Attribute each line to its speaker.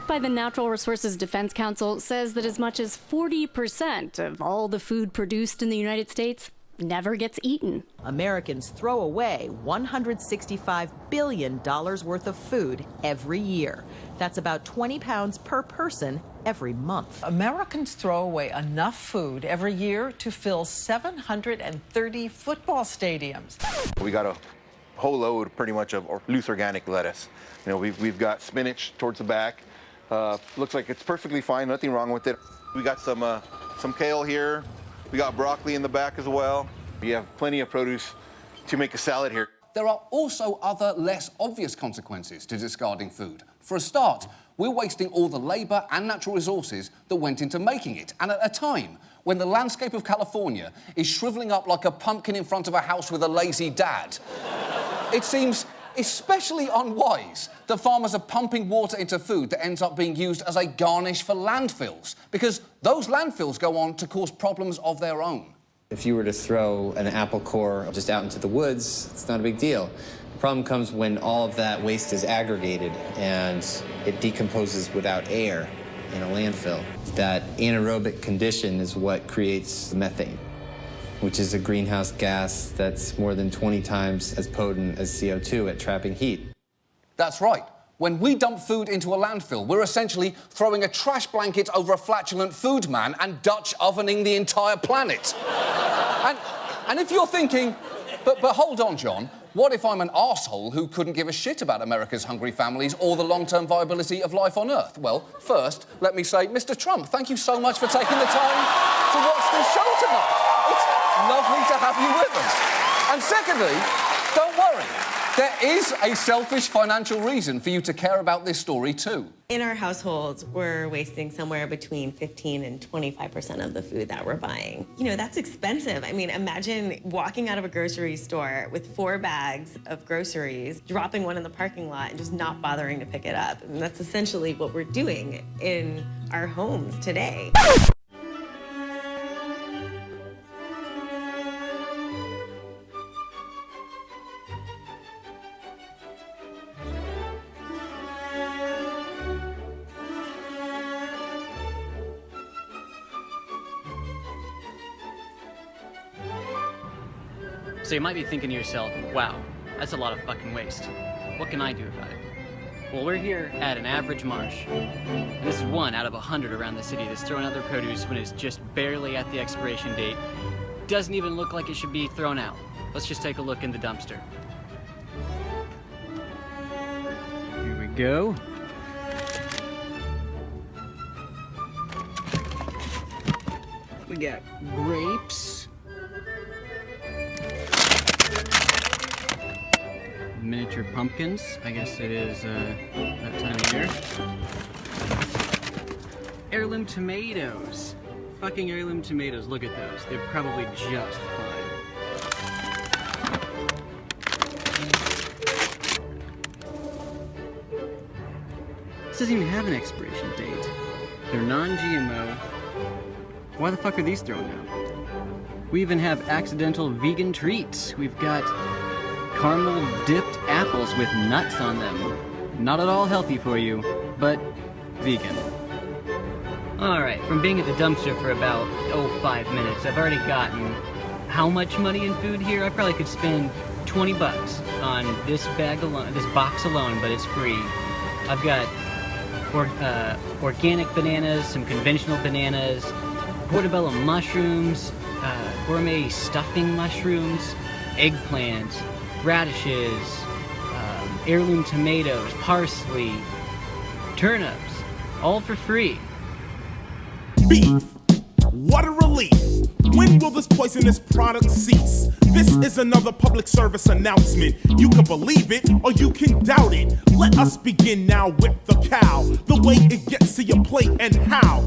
Speaker 1: by the Natural Resources Defense Council says that as much as 40% of all the food produced in the United States never gets eaten.
Speaker 2: Americans throw away $165 billion worth of food every year. That's about 20 pounds per person every month.
Speaker 3: Americans throw away enough food every year to fill 730 football stadiums.
Speaker 4: We got a whole load pretty much of loose organic lettuce. You know, we've got spinach towards the back. Looks like it's perfectly fine, nothing wrong with it. We got some kale here. We got broccoli in the back as well. We have plenty of produce to make a salad here.
Speaker 5: There are also other less obvious consequences to discarding food. For a start, we're wasting all the labour and natural resources that went into making it, and at a time when the landscape of California is shrivelling up like a pumpkin in front of a house with a lazy dad. It seems especially unwise that farmers are pumping water into food that ends up being used as a garnish for landfills, because those landfills go on to cause problems of their own.
Speaker 6: If you were to throw an apple core just out into the woods, it's not a big deal. The problem comes when all of that waste is aggregated and it decomposes without air in a landfill. That anaerobic condition is what creates methane, which is a greenhouse gas that's more than 20 times as potent as CO2 at trapping heat.
Speaker 5: That's right. When we dump food into a landfill, we're essentially throwing a trash blanket over a flatulent food man and Dutch ovening the entire planet. And if you're thinking, but hold on, John, what if I'm an arsehole who couldn't give a shit about America's hungry families or the long-term viability of life on Earth? Well, first, let me say, Mr. Trump, thank you so much for taking the time to watch this show tonight. It's lovely to have you with us. And secondly, don't worry. There is a selfish financial reason for you to care about this story, too.
Speaker 7: In our households, we're wasting somewhere between 15 and 25% of the food that we're buying. You know, that's expensive. I mean, imagine walking out of a grocery store with 4 bags of groceries, dropping one in the parking lot, and just not bothering to pick it up. And that's essentially what we're doing in our homes today.
Speaker 8: So you might be thinking to yourself, wow, that's a lot of fucking waste. What can I do about it? Well, we're here at an average marsh. And this is 1 out of 100 around the city that's throwing out their produce when it's just barely at the expiration date. Doesn't even look like it should be thrown out. Let's just take a look in the dumpster. Here we go. We got grapes. Miniature pumpkins. I guess it is that time of year. Heirloom tomatoes. Fucking heirloom tomatoes. Look at those. They're probably just fine. This doesn't even have an expiration date. They're non-GMO. Why the fuck are these thrown out? We even have accidental vegan treats. We've got caramel dipped apples with nuts on them. Not at all healthy for you, but vegan. Alright, from being at the dumpster for about, 5 minutes, I've already gotten how much money in food here? I probably could spend 20 bucks on this bag alone, this box alone, but it's free. I've got organic bananas, some conventional bananas, portobello mushrooms, gourmet stuffing mushrooms, eggplants, radishes, heirloom tomatoes, parsley, turnips, all for free.
Speaker 9: Beef, what a relief. When will this poisonous product cease? This is another public service announcement. You can believe it or you can doubt it. Let us begin now with the cow. The way it gets to your plate and how.